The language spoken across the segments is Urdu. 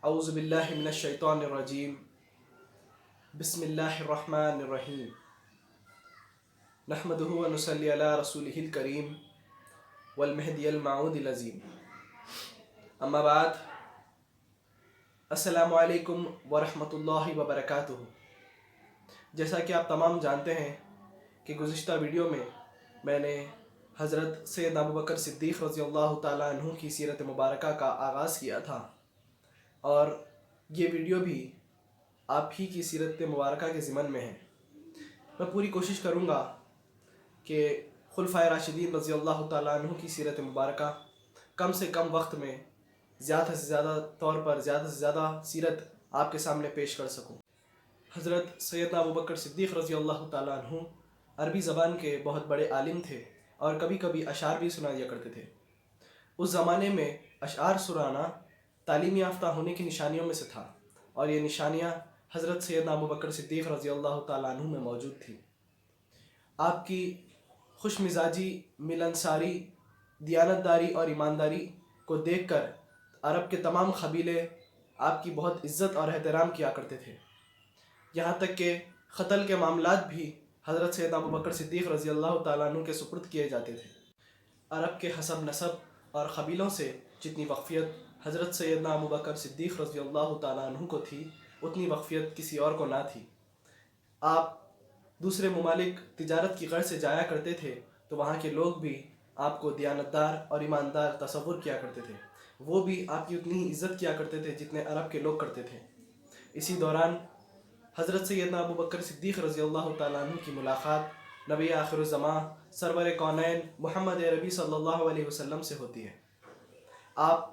اعوذ باللہ من الشیطان الرجیم بسم اللہ الرحمن الرحیم نحمدہ و نصلی علی رسولہ الکریم والمہدی الموعود العظیم اما بعد السلام علیکم ورحمۃ اللہ وبرکاتہ۔ جیسا کہ آپ تمام جانتے ہیں کہ گزشتہ ویڈیو میں میں نے حضرت سید ابوبکر صدیق رضی اللہ تعالیٰ عنہ کی سیرت مبارکہ کا آغاز کیا تھا، اور یہ ویڈیو بھی آپ ہی کی سیرت مبارکہ کے ضمن میں ہے۔ میں پوری کوشش کروں گا کہ خلفائے راشدین رضی اللہ تعالیٰ عنہ کی سیرت مبارکہ کم سے کم وقت میں زیادہ سے زیادہ طور پر زیادہ سے زیادہ سیرت آپ کے سامنے پیش کر سکوں۔ حضرت سیدنا ابوبکر صدیق رضی اللہ تعالیٰ عنہ عربی زبان کے بہت بڑے عالم تھے، اور کبھی کبھی اشعار بھی سنا دیا کرتے تھے۔ اس زمانے میں اشعار سنانا تعلیم یافتہ ہونے کی نشانیوں میں سے تھا، اور یہ نشانیاں حضرت سیدنا ابوبکر صدیق رضی اللہ تعالیٰ عنہ میں موجود تھیں۔ آپ کی خوش مزاجی، ملنساری، دیانتداری اور ایمانداری کو دیکھ کر عرب کے تمام قبیلے آپ کی بہت عزت اور احترام کیا کرتے تھے، یہاں تک کہ قتل کے معاملات بھی حضرت سیدنا ابوبکر صدیق رضی اللہ تعالیٰ عنہ کے سپرد کیے جاتے تھے۔ عرب کے حسب نسب اور قبیلوں سے جتنی وقفیت حضرت سیدنا ابوبکر صدیق رضی اللہ تعالیٰ عنہ کو تھی، اتنی وقفیت کسی اور کو نہ تھی۔ آپ دوسرے ممالک تجارت کی غرض سے جایا کرتے تھے تو وہاں کے لوگ بھی آپ کو دیانتدار اور ایماندار تصور کیا کرتے تھے، وہ بھی آپ کی اتنی ہی عزت کیا کرتے تھے جتنے عرب کے لوگ کرتے تھے۔ اسی دوران حضرت سیدنا ابوبکر صدیق رضی اللہ تعالیٰ عنہ کی ملاقات نبی آخر الزمان سرور کونین محمد عربی صلی اللہ علیہ وسلم سے ہوتی ہے۔ آپ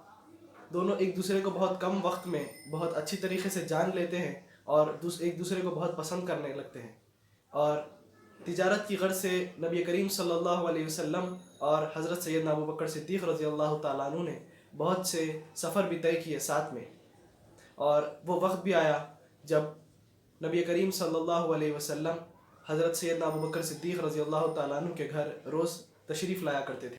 دونوں ایک دوسرے کو بہت کم وقت میں بہت اچھی طریقے سے جان لیتے ہیں، اور ایک دوسرے کو بہت پسند کرنے لگتے ہیں، اور تجارت کی غرض سے نبی کریم صلی اللہ علیہ وسلم اور حضرت سیدنا ابوبکر صدیق رضی اللہ تعالیٰ عنہ نے بہت سے سفر بھی طے کیے ساتھ میں، اور وہ وقت بھی آیا جب نبی کریم صلی اللہ علیہ وسلم حضرت سیدنا ابوبکر صدیق رضی اللہ تعالیٰ عنہ کے گھر روز تشریف لایا کرتے تھے۔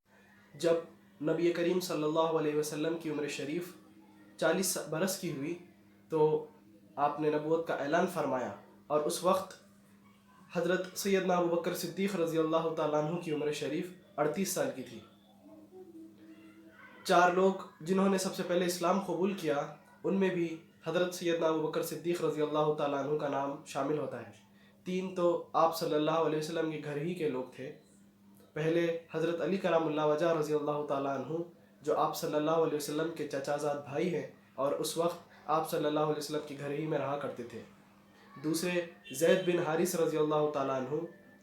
جب نبی کریم صلی اللہ علیہ وسلم کی عمر شریف 40 برس کی ہوئی تو آپ نے نبوت کا اعلان فرمایا، اور اس وقت حضرت سیدنا ابوبکر صدیق رضی اللہ تعالیٰ عنہ کی عمر شریف 38 سال کی تھی۔ 4 لوگ جنہوں نے سب سے پہلے اسلام قبول کیا، ان میں بھی حضرت سیدنا ابوبکر صدیق رضی اللہ تعالیٰ عنہ کا نام شامل ہوتا ہے۔ 3 تو آپ صلی اللہ علیہ وسلم کے گھر ہی کے لوگ تھے۔ پہلے حضرت علی کرم اللہ وجہ رضی اللہ تعالیٰ عنہ، جو آپ صلی اللہ علیہ وسلم کے چچا زاد بھائی ہیں، اور اس وقت آپ صلی اللہ علیہ وسلم کے گھر ہی میں رہا کرتے تھے۔ دوسرے زید بن حارث رضی اللہ تعالیٰ عنہ،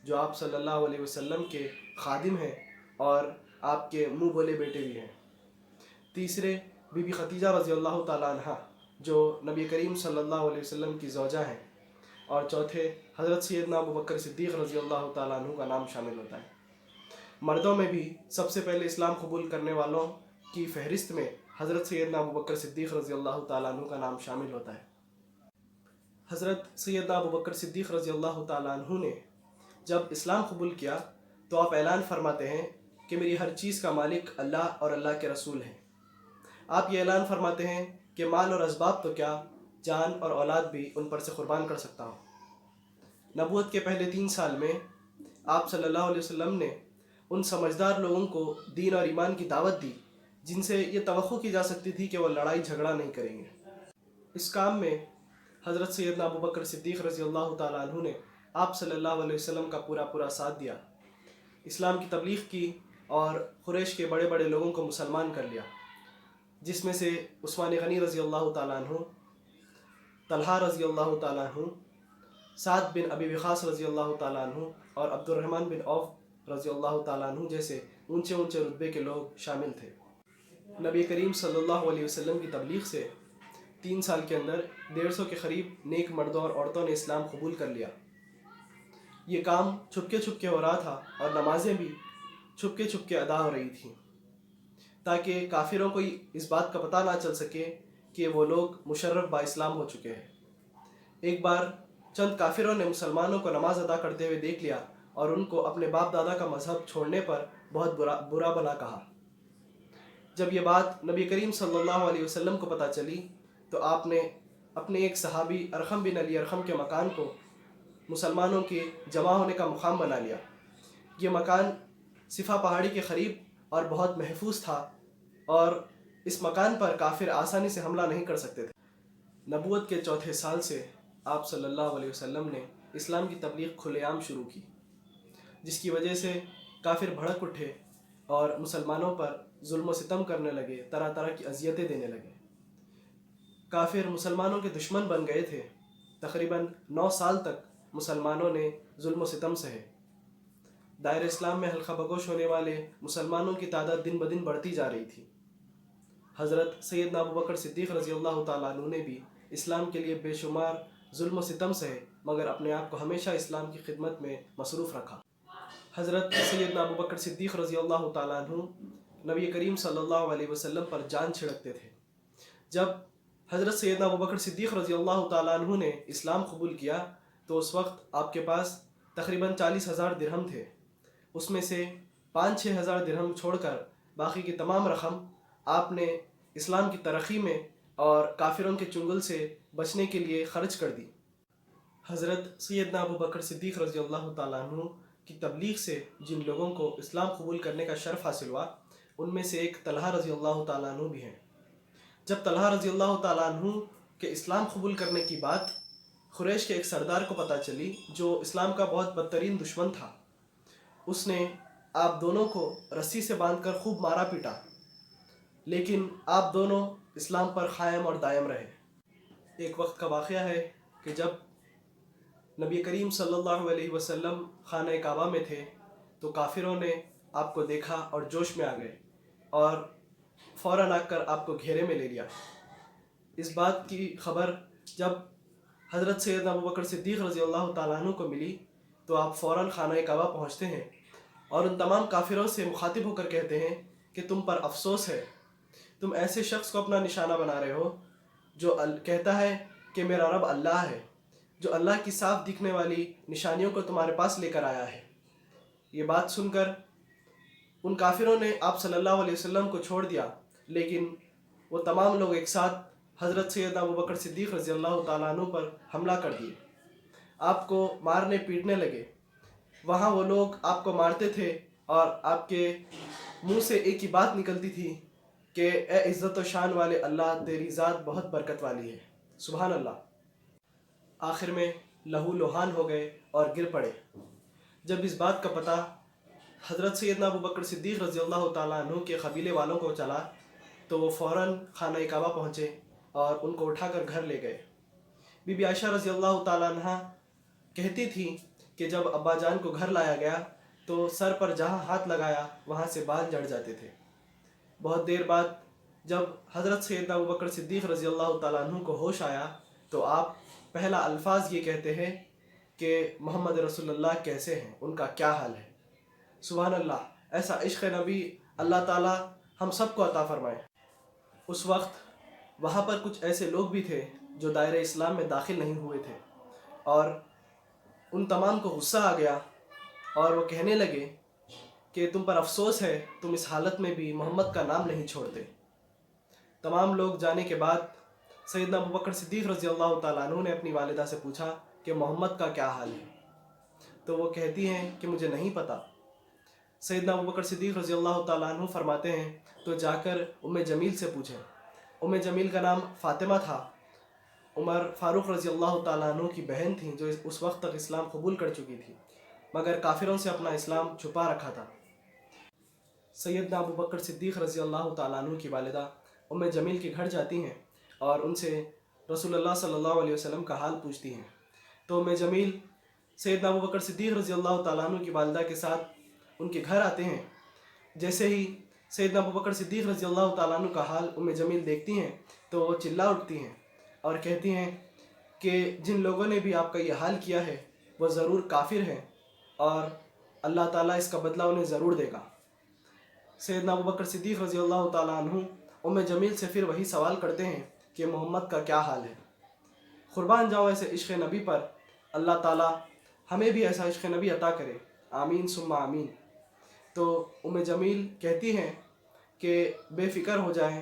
جو آپ صلی اللہ علیہ وسلم کے خادم ہیں اور آپ کے منہ بولے بیٹے بھی ہیں۔ تیسرے بی بی خدیجہ رضی اللہ تعالیٰ عنہ، جو نبی کریم صلی اللہ علیہ وسلم کی زوجہ ہیں۔ اور چوتھے حضرت سیدنا ابوبکر صدیق رضی اللہ تعالیٰ عنہ کا نام شامل ہوتا ہے۔ مردوں میں بھی سب سے پہلے اسلام قبول کرنے والوں کی فہرست میں حضرت سیدنا ابوبکر صدیق رضی اللہ تعالیٰ عنہ کا نام شامل ہوتا ہے۔ حضرت سیدنا ابوبکر صدیق رضی اللہ تعالیٰ عنہ نے جب اسلام قبول کیا تو آپ اعلان فرماتے ہیں کہ میری ہر چیز کا مالک اللہ اور اللہ کے رسول ہیں۔ آپ یہ اعلان فرماتے ہیں کہ مال اور اسباب تو کیا، جان اور اولاد بھی ان پر سے قربان کر سکتا ہوں۔ نبوت کے پہلے 3 سال میں آپ صلی اللہ علیہ وسلم نے ان سمجھدار لوگوں کو دین اور ایمان کی دعوت دی جن سے یہ توقع کی جا سکتی تھی کہ وہ لڑائی جھگڑا نہیں کریں گے۔ اس کام میں حضرت سیدنا ابوبکر صدیق رضی اللہ تعالیٰ عنہ نے آپ صلی اللہ علیہ وسلم کا پورا ساتھ دیا، اسلام کی تبلیغ کی، اور قریش کے بڑے بڑے لوگوں کو مسلمان کر لیا، جس میں سے عثمان غنی رضی اللہ تعالیٰ عنہ، طلحہ رضی اللہ تعالیٰ عنہ، سعد بن ابی وقاص رضی اللہ تعالیٰ عنہ، اور عبد الرحمن بن عوف رضی اللہ تعالیٰ عنہ جیسے اونچے رتبے کے لوگ شامل تھے۔ نبی کریم صلی اللہ علیہ وسلم کی تبلیغ سے 3 سال کے اندر 150 کے قریب نیک مردوں اور عورتوں نے اسلام قبول کر لیا۔ یہ کام چھپکے ہو رہا تھا، اور نمازیں بھی چھپکے ادا ہو رہی تھیں، تاکہ کافروں کو اس بات کا پتہ نہ چل سکے کہ وہ لوگ مشرف با اسلام ہو چکے ہیں۔ ایک بار چند کافروں نے مسلمانوں کو نماز ادا کرتے ہوئے دیکھ لیا، اور ان کو اپنے باپ دادا کا مذہب چھوڑنے پر بہت برا بھلا کہا۔ جب یہ بات نبی کریم صلی اللہ علیہ وسلم کو پتہ چلی تو آپ نے اپنے ایک صحابی ارقم بن علی ارقم کے مکان کو مسلمانوں کے جمع ہونے کا مقام بنا لیا۔ یہ مکان صفا پہاڑی کے قریب اور بہت محفوظ تھا، اور اس مکان پر کافر آسانی سے حملہ نہیں کر سکتے تھے۔ نبوت کے چوتھے سال سے آپ صلی اللہ علیہ وسلم نے اسلام کی تبلیغ کھلے عام شروع کی، جس کی وجہ سے کافر بھڑک اٹھے اور مسلمانوں پر ظلم و ستم کرنے لگے، طرح طرح کی اذیتیں دینے لگے۔ کافر مسلمانوں کے دشمن بن گئے تھے۔ تقریباً 9 سال تک مسلمانوں نے ظلم و ستم سہے۔ دائرہ اسلام میں حلقہ بگوش ہونے والے مسلمانوں کی تعداد دن بدن بڑھتی جا رہی تھی۔ حضرت سیدنا ابوبکر صدیق رضی اللہ تعالیٰ عنہ نے بھی اسلام کے لیے بے شمار ظلم و ستم سہے، مگر اپنے آپ کو ہمیشہ اسلام کی خدمت میں مصروف رکھا۔ حضرت سیدنا ابوبکر صدیق رضی اللہ تعالیٰ عنہ نبی کریم صلی اللہ علیہ وسلم پر جان چھڑکتے تھے۔ جب حضرت سیدنا ابوبکر صدیق رضی اللہ تعالیٰ عنہ نے اسلام قبول کیا تو اس وقت آپ کے پاس تقریباً 40,000 درہم تھے۔ اس میں سے 5-6 ہزار درہم چھوڑ کر باقی کی تمام رقم آپ نے اسلام کی ترقی میں اور کافروں کے چنگل سے بچنے کے لیے خرچ کر دی۔ حضرت سیدنا ابوبکر صدیق رضی اللہ تعالیٰ عنہ کی تبلیغ سے جن لوگوں کو اسلام قبول کرنے کا شرف حاصل ہوا، ان میں سے ایک طلحہ رضی اللہ تعالیٰ عنہ بھی ہیں۔ جب طلحہ رضی اللہ تعالیٰ عنہ کے اسلام قبول کرنے کی بات قریش کے ایک سردار کو پتہ چلی، جو اسلام کا بہت بدترین دشمن تھا، اس نے آپ دونوں کو رسی سے باندھ کر خوب مارا پیٹا، لیکن آپ دونوں اسلام پر قائم اور دائم رہے۔ ایک وقت کا واقعہ ہے کہ جب نبی کریم صلی اللہ علیہ وسلم خانہ کعبہ میں تھے تو کافروں نے آپ کو دیکھا اور جوش میں آ گئے اور فوراً آ کر آپ کو گھیرے میں لے لیا۔ اس بات کی خبر جب حضرت سیدنا ابوبکر صدیق رضی اللہ تعالیٰ عنہ کو ملی تو آپ فوراً خانہ کعبہ پہنچتے ہیں اور ان تمام کافروں سے مخاطب ہو کر کہتے ہیں کہ تم پر افسوس ہے، تم ایسے شخص کو اپنا نشانہ بنا رہے ہو جو کہتا ہے کہ میرا رب اللہ ہے، جو اللہ کی صاف دکھنے والی نشانیوں کو تمہارے پاس لے کر آیا ہے۔ یہ بات سن کر ان کافروں نے آپ صلی اللہ علیہ وسلم کو چھوڑ دیا، لیکن وہ تمام لوگ ایک ساتھ حضرت سیدنا ابوبکر صدیق رضی اللہ تعالیٰ عنہ پر حملہ کر دیے، آپ کو مارنے پیٹنے لگے۔ وہاں وہ لوگ آپ کو مارتے تھے اور آپ کے منہ سے ایک ہی بات نکلتی تھی کہ اے عزت و شان والے اللہ، تیری ذات بہت برکت والی ہے، سبحان اللہ۔ آخر میں لہو لوہان ہو گئے اور گر پڑے۔ جب اس بات کا پتہ حضرت سیدنا ابوبکر صدیق رضی اللہ تعالیٰ عنہ کے قبیلے والوں کو چلا تو وہ فوراً خانہ کعبہ پہنچے اور ان کو اٹھا کر گھر لے گئے۔ بی بی عائشہ رضی اللہ تعالیٰ عنہ کہتی تھی کہ جب ابا جان کو گھر لایا گیا تو سر پر جہاں ہاتھ لگایا وہاں سے بال جڑ جاتے تھے۔ بہت دیر بعد جب حضرت سیدنا ابوبکر صدیق رضی اللہ تعالیٰ عنہ کو ہوش آیا تو آپ پہلا الفاظ یہ کہتے ہیں کہ محمد رسول اللہ کیسے ہیں، ان کا کیا حال ہے۔ سبحان اللہ، ایسا عشق نبی اللہ تعالیٰ ہم سب کو عطا فرمائے۔ اس وقت وہاں پر کچھ ایسے لوگ بھی تھے جو دائرہ اسلام میں داخل نہیں ہوئے تھے، اور ان تمام کو غصہ آ گیا اور وہ کہنے لگے کہ تم پر افسوس ہے، تم اس حالت میں بھی محمد کا نام نہیں چھوڑتے۔ تمام لوگ جانے کے بعد سیدنا ابوبکر صدیق رضی اللہ تعالیٰ عنہ نے اپنی والدہ سے پوچھا کہ محمد کا کیا حال ہے، تو وہ کہتی ہیں کہ مجھے نہیں پتہ۔ سیدنا ابوبکر صدیق رضی اللہ تعالیٰ عنہ فرماتے ہیں تو جا کر ام جمیل سے پوچھیں۔ ام جمیل کا نام فاطمہ تھا، عمر فاروق رضی اللہ تعالیٰ عنہ کی بہن تھیں، جو اس وقت تک اسلام قبول کر چکی تھی مگر کافروں سے اپنا اسلام چھپا رکھا تھا۔ سیدنا ابوبکر صدیق رضی اللہ تعالیٰ عنہ کی والدہ ام جمیل کے گھر جاتی ہیں اور ان سے رسول اللہ صلی اللہ علیہ وسلم کا حال پوچھتی ہیں، تو ام جمیل سیدنا ابوبکر صدیق رضی اللہ تعالیٰ عنہ کی والدہ کے ساتھ ان کے گھر آتے ہیں۔ جیسے ہی سیدنا ابوبکر صدیق رضی اللہ تعالیٰ عنہ کا حال ام جمیل دیکھتی ہیں تو وہ چلا اٹھتی ہیں اور کہتی ہیں کہ جن لوگوں نے بھی آپ کا یہ حال کیا ہے وہ ضرور کافر ہیں اور اللہ تعالیٰ اس کا بدلہ انہیں ضرور دے گا۔ سیدنا ابوبکر صدیق رضی اللہ تعالیٰ عنہ ام جمیل سے پھر وہی سوال کرتے ہیں کہ محمد کا کیا حال ہے۔ قربان جاؤں ایسے عشق نبی پر، اللہ تعالیٰ ہمیں بھی ایسا عشق نبی عطا کرے، آمین ثم آمین۔ تو ام جمیل کہتی ہیں کہ بے فکر ہو جائیں،